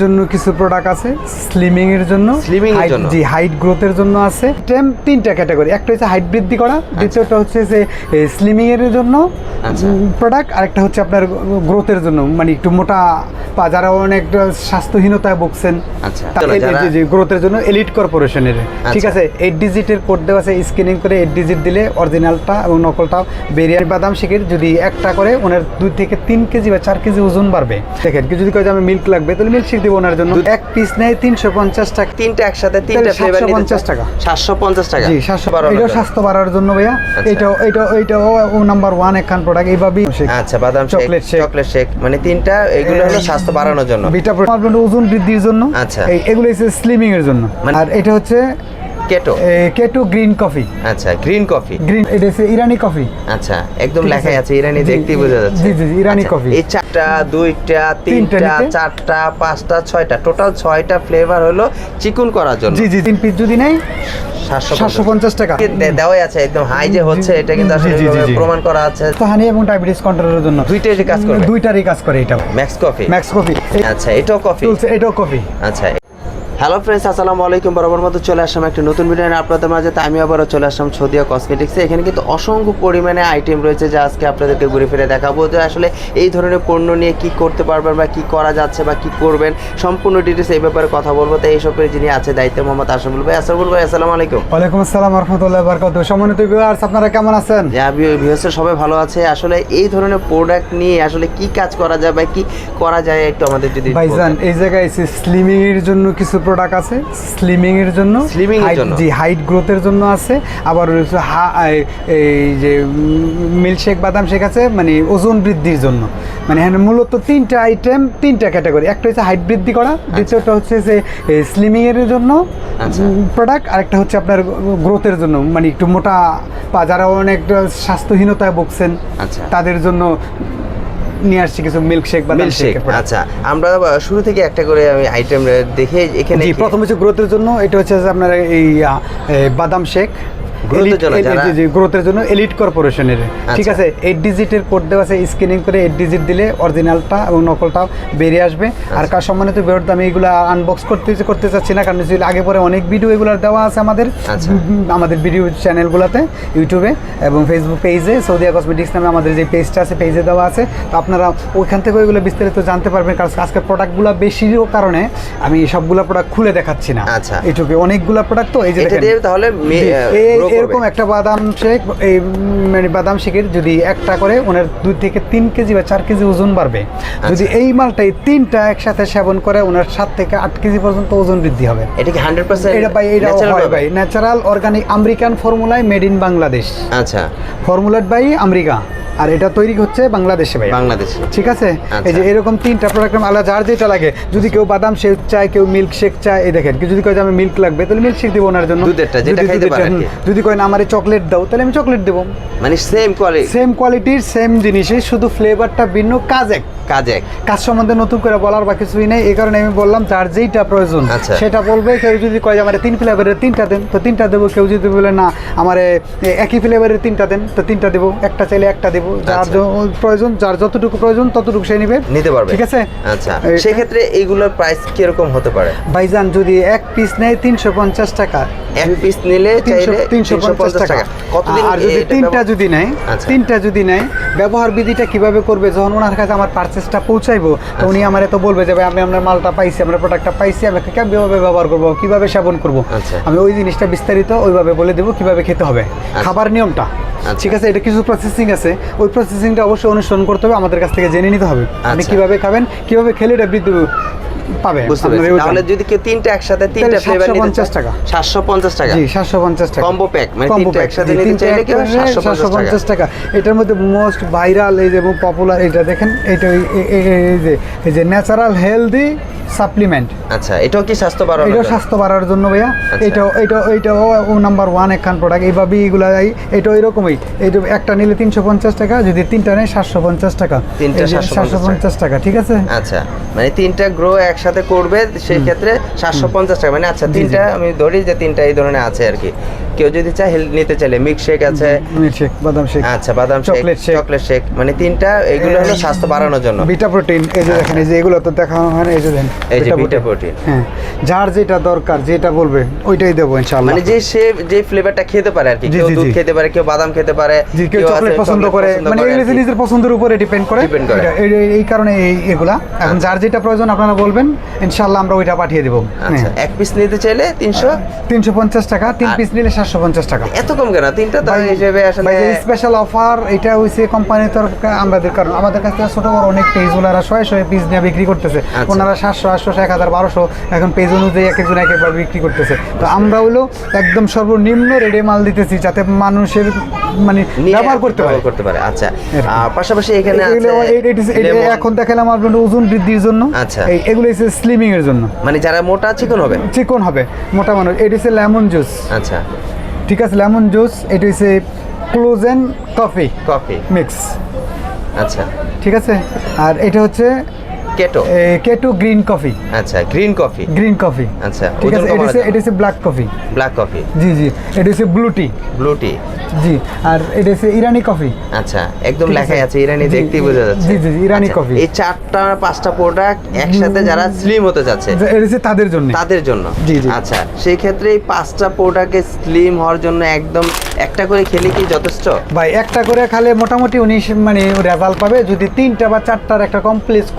জন্য কিছু প্রোডাক্ট আছে স্লিমিং এর জন্য জি হাইট গ্রোথের জন্য আছে তিনটা ক্যাটাগরি। একটা হচ্ছে হাইট বৃদ্ধি করা, দ্বিতীয়টা হচ্ছে যে স্লিমিং এর জন্য প্রোডাক্ট, আরেকটা হচ্ছে আপনার গ্রোথের জন্য, মানে একটু মোটা পা যারা অনেক স্বাস্থ্যহীনতায় ভুগছেন গ্রোথের জন্য এলিট কর্পোরেশনের। ঠিক আছে, 8 ডিজিটের কোড দেওয়া আছে, স্ক্যানিং করে 8 ডিজিট দিলে অরিজিনালটা এবং নকলটা বেরিয়ে বাদাম শেকের যদি একটা করে ওনার 2 থেকে 3 কেজি বা 4 কেজি ওজন বাড়বে। দেখেন কি যদি কয় যে আমি মিল্ক লাগবে তাহলে মিল্ক শেক দিব ওনার জন্য। এক পিস নেয় 350 টাকা, তিনটা একসাথে তিনটা ফ্লেভার নিতে 750 টাকা 750 টাকা জি 700। এটা স্বাস্থ্য বাড়ার জন্য ভাইয়া, এটা নাম্বার 1 একখান প্রোডাক্ট এইভাবেই। আচ্ছা, বাদাম শেক, চকলেট শেক, মানে তিনটা এগুলো হলো স্বাস্থ্য বাড়ানোর জন্য, বিটা ওজন বৃদ্ধির জন্য। আচ্ছা, এগুলো হচ্ছে স্লিমিং এর জন্য। আর এটা হচ্ছে কেটো গ্রিন কফি। আচ্ছা, গ্রিন কফি, গ্রিন, এটা হচ্ছে ইরানি কফি। আচ্ছা, একদম লেখাই আছে ইরানি, দেখতেই বোঝা যাচ্ছে। জি জি, ইরানি কফি। এই 4টা 2টা 3টা 4টা 5টা 6টা টোটাল 6টা ফ্লেভার হলো চিকুন করার জন্য। জি জি, 3 পিস যদি নেই 750 টাকা দেওয়াই আছে। একদম হাই যে হচ্ছে এটা কিন্তু আসলে প্রমাণ করা আছে। তো হানি এবং ডায়াবেটিস কন্ট্রোলের জন্য দুইটারই কাজ করে, দুইটারই কাজ করে। এটা ম্যাক্স কফি। আচ্ছা, এটাও কফি, এটাও কফি। আচ্ছা। হ্যালো ফ্রেন্ডস, আসসালামু আলাইকুম। বরাবর মতো চলে আসলাম একটা নতুন ভিডিও নিয়ে আপনাদের মাঝে। আমি আবারও চলে আসলাম সৌদিয়া কসমেটিক্সে। এখানে কিন্তু অসংখ্য পরিমাণে আইটেম রয়েছে যা আজকে আপনাদেরকে ঘুরে ফিরে দেখাবো, যে আসলে এই ধরনের পণ্য নিয়ে কি করতে পারবেন বা কি করা যাচ্ছে বা কি করবেন, সম্পূর্ণ ডিটেলস এই ব্যাপারে কথা বলবো। তাই এইসবের যিনি আছে দায়িত্বে মোহাম্মদ আশরাফুল ভাই। আশরাফুল ভাই, আসসালামু আলাইকুম। ওয়ালাইকুম আসসালাম ওয়া রাহমাতুল্লাহি ওয়া বারাকাতুহু। সম্মানিত ভিউয়ার্স, আপনারা কেমন আছেন? ভিউয়ার্স সবাই ভালো আছে। আসলে এই ধরনের প্রোডাক্ট নিয়ে আসলে কি কাজ করা যায় বা কি করা যায় একটু আমাদের যদি ভাইজান। এই জায়গায় স্লিমিং এর জন্য কিছু প্রোডাক্ট আছে, স্লিমিং এর জন্য জি হাইট গ্রোথের জন্য আছে। আবার এই যে মিল্ক শেক, বাদাম শেক আছে মানে ওজন বৃদ্ধির জন্য। মানে এখানে মূলত 3টা আইটেম, 3টা ক্যাটাগরি। একটা হচ্ছে হাইট বৃদ্ধি করা, দ্বিতীয়টা হচ্ছে যে স্লিমিং এর জন্য প্রোডাক্ট, আরেকটা হচ্ছে আপনার গ্রোথের জন্য, মানে একটু মোটা পা যারা অনেক স্বাস্থ্যহীনতায় ভুগছেন তাদের জন্য নিয়ে আসছি কিছু মিল্ক শেক বা মিল্ক শেক। আচ্ছা, আমরা শুরু থেকে একটা করে আমি আইটেম দেখে এখানে প্রথম হচ্ছে গ্রোথের জন্য। এটা হচ্ছে আপনার এই বাদাম শেক গ্রোথের জন্য এলিট কর্পোরেশনের। ঠিক আছে, 8 ডিজিটের কোড দেওয়া আছে, স্ক্যানিং করে 8 ডিজিট দিলে অরিজিনালটা এবং নকলটা বেরিয়ে আসবে। আর কার সম্মানিত ভিউয়ার, আমি এগুলো আনবক্স করতে চাচ্ছি না, কারণ আগে পরে অনেক ভিডিও এগুলো দেওয়া আছে আমাদের ভিডিও চ্যানেলগুলোতে, ইউটিউবে এবং ফেসবুক পেজে। সৌদিয়া কসমেটিক্স নামে আমাদের যে পেজটা আছে, পেজে দেওয়া আছে। তো আপনারা ওইখান থেকে ওইগুলো বিস্তারিত জানতে পারবেন, কারণ আজকে প্রোডাক্টগুলো বেশিরও কারণে আমি সবগুলো প্রোডাক্ট খুলে দেখাচ্ছি না। আচ্ছা, ইউটিউবে অনেকগুলো প্রোডাক্ট, তো এই যে তাহলে এরকম একটা বাদাম শেক, এই মানে বাদাম শেকের যদি একটা করে ওনার 2 থেকে 3 কেজি বা 4 কেজি ওজন বাড়বে। যদি এই মালটাই 3টা একসাথে সেবন করে ওনার 7 থেকে 8 কেজি পর্যন্ত ওজন বৃদ্ধি হবে। এটা কি 100%? এটা ভাই ন্যাচারাল অর্গানিক আমেরিকান ফর্মুলায় মেড ইন বাংলাদেশ। আচ্ছা, ফর্মুলাড বাই আমেরিকা, আর এটা তৈরি হচ্ছে বাংলাদেশে ভাই, বাংলাদেশে। ঠিক আছে, এই যে এরকম 3টা প্রোডাক্ট আলাদা, যার যেটা লাগে। যদি কেউ বাদাম শেক চায়, কেউ মিল্ক শেক চায়, এই দেখেন যদি কয় যে আমি মিল্ক লাগবে তাহলে মিল্ক শেক দিব ওনার জন্য। যদি কয় না আমার চকলেট দাও তাহলে আমি চকলেট দেবো। মানে সেম কোয়ালিটির সেম জিনিসই, শুধু ফ্লেভারটা ভিন্ন, কাজ সম্বন্ধে নতুন করে বলার বা কিছুই নেই। এই কারণে আমি বললাম যার যেইটা প্রয়োজন সেটা বলবে। কেউ যদি কয় যে আমার 3 ফ্লেভারের 3টা দেন, তো 3টা দেবো। কেউ যদি বলে না আমার একই ফ্লেভারের 3টা দেন, তো 3টা দেবো। একটা চাইলে একটা দেবো। যার প্রয়োজন, যার যতটুকু প্রয়োজন ততটুকু সে নিতে পারবে। ঠিক আছে। আচ্ছা, সেই ক্ষেত্রে এইগুলোর প্রাইস কিরকম হতে পারে ভাইজান? যদি এক পিস নেয় 350 টাকা, এক পিস নিলে 350 টাকা। আর যদি 3টা যদি নেয়, ব্যবহার বিধিটা কিভাবে করবে? যখন ওনার কাছে আমার পারচেসটা পৌঁছাইবো, তো উনি আমার তো বলবে যে ভাই আমি আপনার মালটা পাইছি, আপনার প্রোডাক্টটা পাইছি, আমি কিভাবে ব্যবহার করবো, কিভাবে সেবন করবো, আমি ওই জিনিসটা বিস্তারিত ওইভাবে বলে দেবো কিভাবে খেতে হবে, খাবার নিয়মটা। ঠিক আছে, এটা কিছু প্রসেসিং আছে, ওই প্রসেসিংটা অবশ্যই অনুসরণ করতে হবে, আমাদের কাছ থেকে জেনে নিতে হবে আপনি কিভাবে খাবেন, কিভাবে খেলে এটা বৃদ্ধি পাবে। তাহলে যদি কেউ 3টা একসাথে 3টা ফ্লেভার নিতে 750 টাকা 750 টাকা জি 750 টাকা কম্বো প্যাক, মানে 3টা একসাথে নিতে চাইলে কি 750 টাকা। এটার মধ্যে মোস্ট ভাইরাল এই যে পপুলার এটা দেখেন, এটা এই যে ন্যাচারাল হেলদি সাপ্লিমেন্ট। আচ্ছা, এটাও কি স্বাস্থ্য বাড়ানোর? এটাও স্বাস্থ্য বাড়ার জন্য ভাইয়া। এটাও নাম্বার 1 একখান প্রোডাক্ট। এইভাবেই এগুলো এটা এরকমই। এইটা একটা নিলে 350 টাকা, যদি 3টা নেয় 750 টাকা। 3টা 750 টাকা। ঠিক আছে। আচ্ছা, মানে 3টা গ্রো একসাথে করবে সেই ক্ষেত্রে 750 টাকা। মানে আচ্ছা, 3টা আমি ধরি যে 3টা এই ধরনের আছে আর কি। কেউ যদি চায় নিতে চাইলে মিল্ক শেক আছে, মিল্ক শেক, বাদাম শেক, আচ্ছা বাদাম শেক, চকলেট শেক, মানে তিনটা, এগুলো হলো স্বাস্থ্য বাড়ানোর জন্য। বিটা প্রোটিন, এই যে দেখেন, এই যে এগুলো তো দেখানো হয় না, এই যে দেন, এই যে বিটা প্রোটিন। হ্যাঁ, যার যেটা দরকার, যেটা বলবে ওইটাই দেবো ইনশাআল্লাহ। মানে যে ফ্লেভারটা খেতে পারে আর কি, কেউ দুধ খেতে পারে, কেউ বাদাম খেতে পারে, কেউ চকলেট পছন্দ করে, মানে এগুলো নিজের পছন্দের উপরে ডিপেন্ড করে। এই কারণে এইগুলা এখন যার যেটা প্রয়োজন আপনারা বলবেন, ইনশাআল্লাহ আমরা ওইটা পাঠিয়ে দেব। আচ্ছা, এক পিস নিতে চাইলে 350 টাকা, 3 পিস নিলে 750 টাকা। এত কম কেন? তিনটা তো হিসেবে আসলে স্পেশাল অফার, এটা হইছে কোম্পানির তরফ থেকে আমাদের, কারণ আমাদের কাছ থেকে ছোট বড় অনেক পেজ ওনারা 100 পিস নিয়ে বিক্রি করতেছে, ওনারা 700, 800, 1000, 1200 এখন পেজ অনুযায়ী এক একজন এক একবার বিক্রি করতেছে। তো আমরা হলো একদম সর্বনিম্ন রেডে মাল দিতেছি, যাতে মানুষের মানে ব্যবহার করতে পারে। আচ্ছা, পাশাপাশি এখানে এখন দেখালাম আপনার ওজন বৃদ্ধির জন্য। আচ্ছা, এগুলো হচ্ছে স্লিমিং এর জন্য, মানে যারা মোটা চিকন হবে মোটা মানুষ। এটা হচ্ছে লেমন জুস। আচ্ছা, ঠিক আছে, লেমন জুস। এটা হচ্ছে ক্লোজেন কফি মিক্স। আচ্ছা, ঠিক আছে। আর এটা হচ্ছে কেটো গ্রিন কফি। আচ্ছা, গ্রিন কফি। আচ্ছা, ঠিক আছে। এটা হচ্ছে ব্ল্যাক কফি। জি। এটা হচ্ছে ব্লু টি। জি। আর এটা হচ্ছে ইরানি কফি। আচ্ছা, একদম লেখাই আছে ইরানি, দেখতেই বোঝা যাচ্ছে। জি, ইরানি কফি। এই 4-5টা প্রোডাক্ট একসাথে যারা স্লিম হতে যাচ্ছে, এটা হচ্ছে তাদের জন্য। জি। আচ্ছা, সেই ক্ষেত্রে এই 5টা প্রোডাক্টে স্লিম হওয়ার জন্য একদম একটা করে খেলে কি যথেষ্ট? ভাই, একটা করে খেলে মোটামুটি উনি মানে রেজাল্ট পাবে। যদি 3টা বা 4টার একটা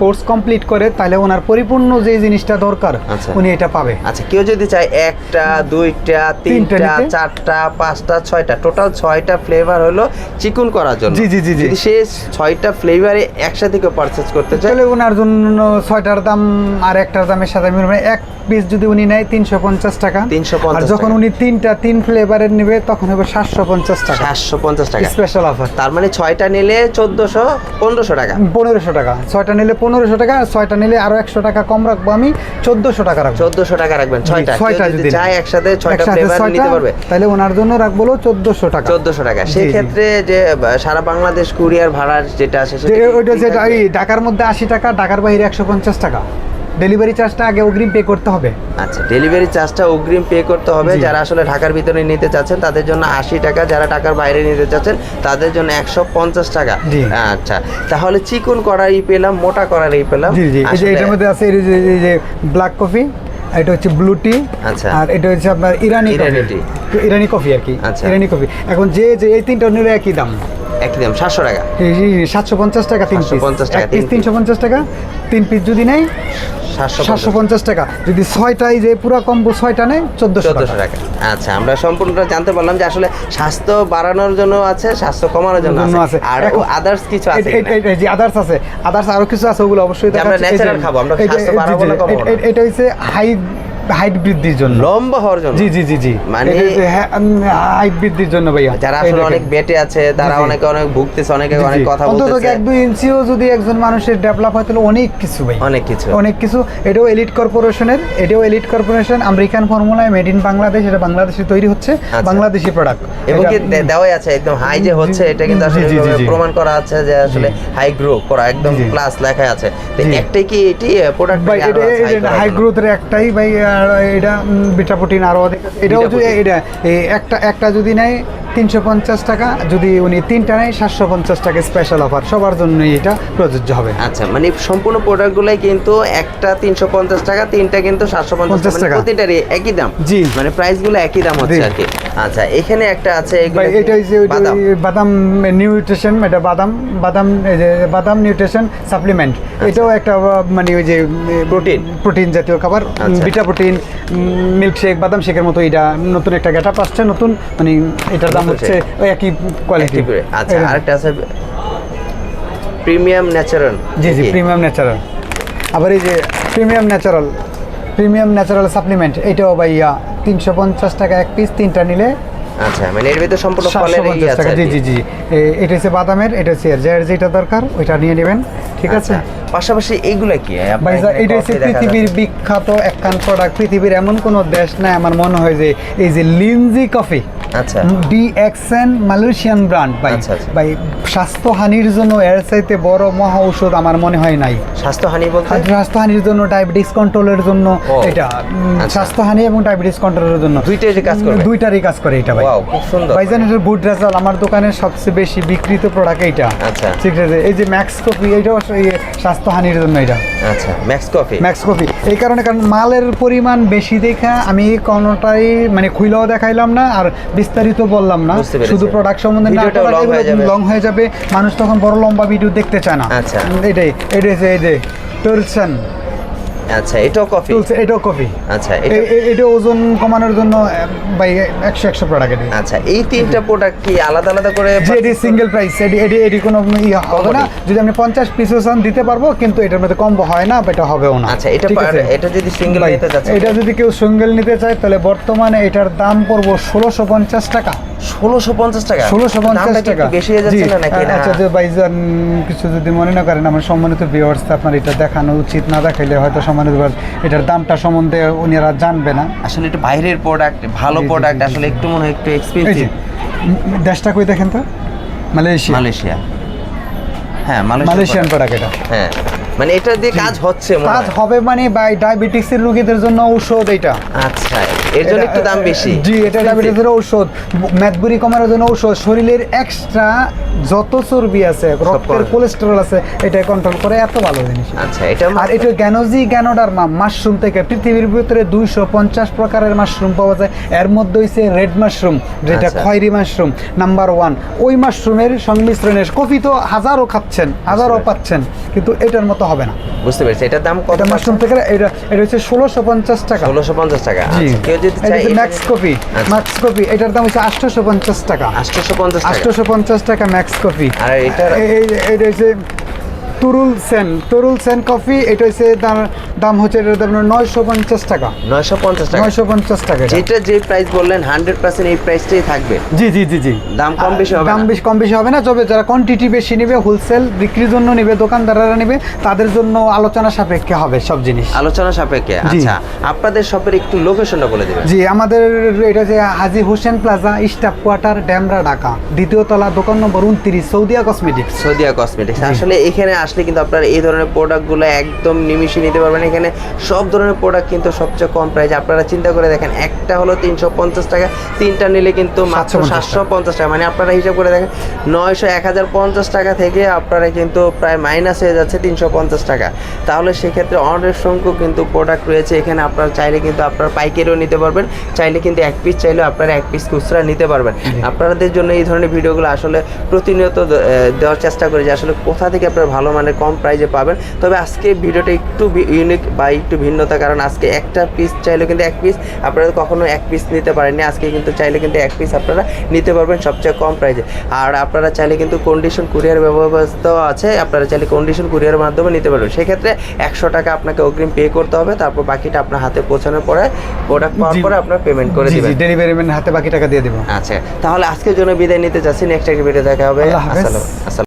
কোর্স কমপ্লিট করে, তাহলে ওনার পরিপূর্ণ যে জিনিসটা দরকার উনি এটা পাবে। আচ্ছা, কেউ যদি চায় 1টা, 2টা, 3টা, 4টা, 5টা, 6টা, টোটাল 6টা ফ্লেভার হলো চিকুন করার জন্য। জি। যদি সে 6টা ফ্লেভারে একসাথে কেউ পারচেজ করতে চায়, তাহলে ওনার জন্য 6টার দাম আর একটার দামের সাথে মিলবে। এক পিস যদি উনি নেয় 350 টাকা। আর যখন উনি 3 ফ্লেভারের নেবে, তখন হবে 750 টাকা। 750 টাকা স্পেশাল অফার। তার মানে 6টা নিলে 1500 টাকা। 1500 টাকা। 6টা নিলে 1500 টাকা। 6টা নিলে আরো 100 টাকা কম রাখবো আমি, 1400 টাকা রাখবো। 1400 টাকা রাখবেন 6টা যদি চায় একসাথে 6টা ফ্লেভার নিতে পারবে, তাহলে ওনার জন্য রাখবো 1400 টাকা। 1400 টাকা। সেই ক্ষেত্রে যে সারা বাংলাদেশ কুরিয়ার ভাড়া যেটা আছে, সেটা ঢাকার মধ্যে 80 টাকা, ঢাকার বাইরে 150 টাকা। ডেলিভারি চার্জটা আগে অগ্রিম পে করতে হবে। আচ্ছা, ডেলিভারি চার্জটা অগ্রিম পে করতে হবে। যারা আসলে ঢাকার ভিতরে নিতে চাচ্ছেন তাদের জন্য 80 টাকা, যারা ঢাকার বাইরে নিতে চাচ্ছেন তাদের জন্য 150 টাকা। আচ্ছা, তাহলে চিকন করাই পেলাম, মোটা করাই পেলাম। এটার মধ্যে আছে এই যে ব্ল্যাক কফি, এটা হচ্ছে ব্লু টি। আচ্ছা, আর এটা হচ্ছে আপনার ইরানি কফি আর কি। আচ্ছা, ইরানি কফি। এখন যে এই তিনটা নিলে একই দাম 700 টাকা। 750 টাকা 3 পিস। 350 টাকা 3 পিস যদি নেয় 750 টাকা। যদি 6টাই যে পুরো কম্বো 6টা নেয় 1400 টাকা। আচ্ছা, আমরা সম্পূর্ণটা জানতে পারলাম যে আসলে স্বাস্থ্য বাড়ানোর জন্য আছে, স্বাস্থ্য কমানোর জন্য আছে, আর আদার্স কিছু আছে। জি, আদার্স আছে, আদার্স আরো কিছু আছে, ওগুলো অবশ্যই আমরা ন্যাচারাল খাবো, আমরা স্বাস্থ্য বাড়াবো না, কমাবো না। এটা হচ্ছে হাইট বৃদ্ধির জন্য, লম্বা হওয়ার জন্য। জি, মানে হাইট বৃদ্ধির জন্য ভাইয়া। যারা আসলে অনেক বেটে আছে, তারা অনেক ভুগতেছে, অনেকে অনেক কথা বলতেছে। অন্তত 1-2 ইঞ্চিও যদি একজন মানুষের ডেভেলপ হয়, তাহলে অনেক কিছু ভাই, অনেক কিছু। এটাও এলিট কর্পোরেশন, আমেরিকান ফর্মুলায়, মেড ইন বাংলাদেশ। এটা বাংলাদেশে তৈরি হচ্ছে, বাংলাদেশি প্রোডাক্ট। এবং কি দেওয়াই আছে একদম হাই যে হচ্ছে, এটা কিন্তু আসলে প্রমাণ করা আছে যে আসলে হাই গ্রো করা, একদম প্লাস লেখা আছে। তো একটাই কি এটি প্রোডাক্ট ভাই? এটা হাই গ্রোথের একটাই ভাই। এটা বিটা প্রোটিন আরো অনেক। এটাও যদি এটা একটা যদি নেয় 350 টাকা, যদি উনি 3টা নেয় 750 টাকা। স্পেশাল অফার, সবার জন্যই এটা প্রযোজ্য হবে। আচ্ছা, মানে সম্পূর্ণ প্রোডাক্টগুলাই কিন্তু একটা 350 টাকা, 3টা কিন্তু 750 টাকা, প্রতিটারই একই দাম। জি, মানে প্রাইসগুলো একই দাম হচ্ছে আর কি। আচ্ছা, এখানে একটা আছে, এটা যে বাদাম নিউট্রিশন, এটা বাদাম নিউট্রিশন সাপ্লিমেন্ট। এটাও একটা মানে ওই যে প্রোটিন জাতীয় খাবার, বিটা প্রোটিন, মিল্ক শেক, বাদাম শেকের মতো। এটা নতুন একটা গেটআপ আসছে, নতুন, মানে এটার দাম হচ্ছে ওই একই কোয়ালিটি। আচ্ছা, আরেকটা আছে প্রিমিয়াম ন্যাচারাল। জি, প্রিমিয়াম ন্যাচারাল। আবার এই যে প্রিমিয়াম ন্যাচারাল সাপ্লিমেন্ট, এটাও ভাইয়া 350 টাকা এক পিস, 3টা নিলে। আচ্ছা, মানে এর ভিতরে সম্পূর্ণ ফলের এই আছে। জি, এটা হচ্ছে বাদামের, এটা হচ্ছে যার যেটা দরকার ওইটা নিয়ে নেবেন, ঠিক আছে। পাশাপাশি এইগুলা কি ভাই? এটা হচ্ছে পৃথিবীর বিখ্যাত একখান প্রোডাক্ট। পৃথিবীর এমন কোনো দেশ নাই আমার মনে হয় যে এই যে লিনজি কফি, আচ্ছা। DXN মালয়েশিয়ান ব্র্যান্ড ভাই। আচ্ছা, আচ্ছা। ভাই স্বাস্থ্যহানির জন্য এর চাইতে বড় মহা ঔষধ আমার মনে হয় নাই। স্বাস্থ্যহানি বলতে স্বাস্থ্যহানির জন্য, ডায়াবেটিস কন্ট্রোলের জন্য এটা আচ্ছা। স্বাস্থ্যহানি এবং ডায়াবেটিস কন্ট্রোলের জন্য দুইটারই কাজ করবে? দুইটারই কাজ করে এটা ভাই। ওয়াও, খুব সুন্দর। ভাইজান এটার গুড রেজাল্ট, আমার দোকানের সবচেয়ে বেশি বিক্রিত প্রোডাক্ট এইটা। আচ্ছা। ঠিক আছে, এই যে ম্যাক্স কফি এইটাও স্বাস্থ্যহানির জন্য এটা। আচ্ছা, ম্যাক্স কফি। ম্যাক্স কফি এই কারণে, কারণ মালের পরিমাণ বেশি দেখা আমি কোনোটাই মানে খুইলেও দেখাইলাম না আর বিস্তারিত বললাম না, বুঝতে পেরেছি। শুধু প্রোডাক্ট সম্বন্ধে না, ভিডিওটাও long হয়ে যাবে। লং হয়ে যাবে, মানুষ তখন বড় লম্বা ভিডিও দেখতে চায় না। আচ্ছা। এটাই হচ্ছে এই যে টুলসন। আচ্ছা, এটাও কফি? এটাও কফি। আচ্ছা, এটা ওজন কমানোর জন্য ভাই 100 প্রোডাক্ট। আচ্ছা, এই তিনটা প্রোডাক্ট কি আলাদা আলাদা করে? যে এটি সিঙ্গেল প্রাইস, এটি কোনো ইয়ে হবে না। যদি আপনি 50 পিসও চান দিতে পারবো, কিন্তু এটার মধ্যে কম্বো হয় না, এটা হবেও না। আচ্ছা, এটা ঠিক আছে? এটা যদি সিঙ্গেল ভাই, নিতে চাচ্ছেন, এটা যদি কেউ সিঙ্গেল নিতে চায় তাহলে বর্তমানে এটার দাম পড়বো 1650 টাকা। 1650 টাকা? 1650 দামটা কি টাকা একটু বেশি হয়ে যাচ্ছে জি। না নাকি? না, আচ্ছা, যে ভাইজান কিছু যদি মনে না করেন, আমার সম্মানিত ভিউয়ার্স, আপনার এটা দেখানো উচিত, না দেখাইলে হয়তো সম্মানিত viewers এটার দামটা সম্বন্ধে উনারা জানবে না। আসলে এটা বাইরের প্রোডাক্ট, ভালো জি, জি, প্রোডাক্ট, জি, জি। আসলে একটু মনে হয় একটু এই যে এক্সপেন্সিভ। দেশটা কই দেখেন তো? মালয়েশিয়া। মালয়েশিয়া। হ্যাঁ, মালয়েশিয়ান প্রোডাক্ট এটা। হ্যাঁ, মানে এটা দিয়ে কাজ হচ্ছে মনে কাজ হয়। হবে মানে ভাই ডায়াবেটিসের রোগীদের জন্য ঔষধ এটা। আচ্ছা, এর জন্য একটু দাম বেশি। জি, এটা ডায়াবেটিসের ঔষধ, মেদবুরি কমানোর জন্য ঔষধ, শরীরের এক্সট্রা যত চর্বি আছে, রক্তের কোলেস্টেরল আছে, এটা কন্ট্রোল করে, এত ভালো জিনিস। আচ্ছা, এটা আর এটা গ্যানোডার্মা মাশরুম থেকে, পৃথিবীর ভিতরে 250 প্রকারের মাশরুম পাওয়া যায়, এর মধ্যে হইছে রেড মাশরুম, যেটা আচ্ছা। খয়েরি মাশরুম নাম্বার 1। ওই মাশরুমের সংমিশ্রণে কফি তো হাজারও খাচ্ছেন, হাজারও পাচ্ছেন, কিন্তু এটার মতো হবে না। বুঝতে পেরেছি। এটার দাম কত? এটা মাশরুম থেকে এটা হচ্ছে 1650 টাকা। 1650 টাকা। জি, আচ্ছা, কেউ যদি চায় ম্যাক্স কফি। আচ্ছা। ম্যাক্স কফি এটার দাম হচ্ছে 850 টাকা। 850 টাকা। 850 টাকা ম্যাক্স কফি। আর এটার- এটা হচ্ছে তুরুল সেন কফি, এটা হচ্ছে দাম হচ্ছে এটার দাম 950 টাকা। 950 টাকা। 950 টাকা এটা। যেটা যে প্রাইস বললেন 100% এই প্রাইসটাই থাকবে। জি জি জি জি। দাম কম বেশি হবে না? দাম কম বেশি হবে না, তবে যারা কোয়ান্টিটি বেশি নেবে, হোলসেল বিক্রির জন্য নেবে, দোকানদাররা নেবে, তাদের জন্য আলোচনা সাপেক্ষে হবে সব জিনিস। আলোচনা সাপেক্ষে। জি। আচ্ছা, আপনাদের শপের একটু লোকেশনটা বলে দিবেন। জি, আমাদের এটা হচ্ছে Haji Hossain Plaza, staff quarter, Demra, Dhaka, দ্বিতীয় তলা, দোকান নম্বর 29, সৌদিয়া কসমেটিক্স। সৌদিয়া কসমেটিক্স। আসলে এখানে আসলে কিন্তু আপনারা এই ধরনের প্রোডাক্টগুলো একদম নিমিশে নিতে পারবেন। এখানে সব ধরনের প্রোডাক্ট কিন্তু সবচেয়ে কম প্রাইসে। আপনারা চিন্তা করে দেখেন, একটা হলো 350 টাকা, তিনটা নিলে কিন্তু মাত্র 750 টাকা। মানে আপনারা হিসাব করে দেখেন, 900 1050 টাকা থেকে আপনারা কিন্তু প্রায় মাইনাস হয়ে যাচ্ছে 350 টাকা। তাহলে সেক্ষেত্রে অনেক সংখ্যক কিন্তু প্রোডাক্ট রয়েছে এখানে। আপনারা চাইলে কিন্তু আপনারা পাইকারিও নিতে পারবেন, চাইলে কিন্তু এক পিস চাইলেও আপনারা এক পিস খুচরা নিতে পারবেন। আপনাদের জন্য এই ধরনের ভিডিওগুলো আসলে প্রতিনিয়ত দেওয়ার চেষ্টা করি, যে আসলে কোথা থেকে আপনারা ভালো মানের কম প্রাইসে পাবেন। তবে আজকে ভিডিওটা একটু ইউনিক বা একটু ভিন্নতা, কারণ আজকে একটা পিস চাইলেও কিন্তু এক পিস আপনারা কখনো এক পিস নিতে পারেননি। আজকে কিন্তু চাইলে কিন্তু এক পিস আপনারা নিতে পারবেন সবচেয়ে কম প্রাইসে। আর আপনারা চাইলে কিন্তু কন্ডিশন কুরিয়ার ব্যবস্থাও আছে, আপনারা চাইলে কন্ডিশন কুরিয়ারের মাধ্যমে নিতে পারবেন। সেক্ষেত্রে 100 টাকা আপনাকে অগ্রিম পে করতে হবে, তারপর বাকিটা আপনার হাতে পৌঁছানোর পরে, প্রোডাক্ট পাওয়ার পরে আপনার পেমেন্ট করে জি দিবেন। জি, ডেলিভারি ম্যান হাতে বাকি টাকা দিয়ে দেবো। আচ্ছা, তাহলে আজকের জন্য বিদায় নিতে চাচ্ছি। নেক্সট একটা ভিডিও দেখা হবে। আল্লাহ হাফেজ। আসসালাম।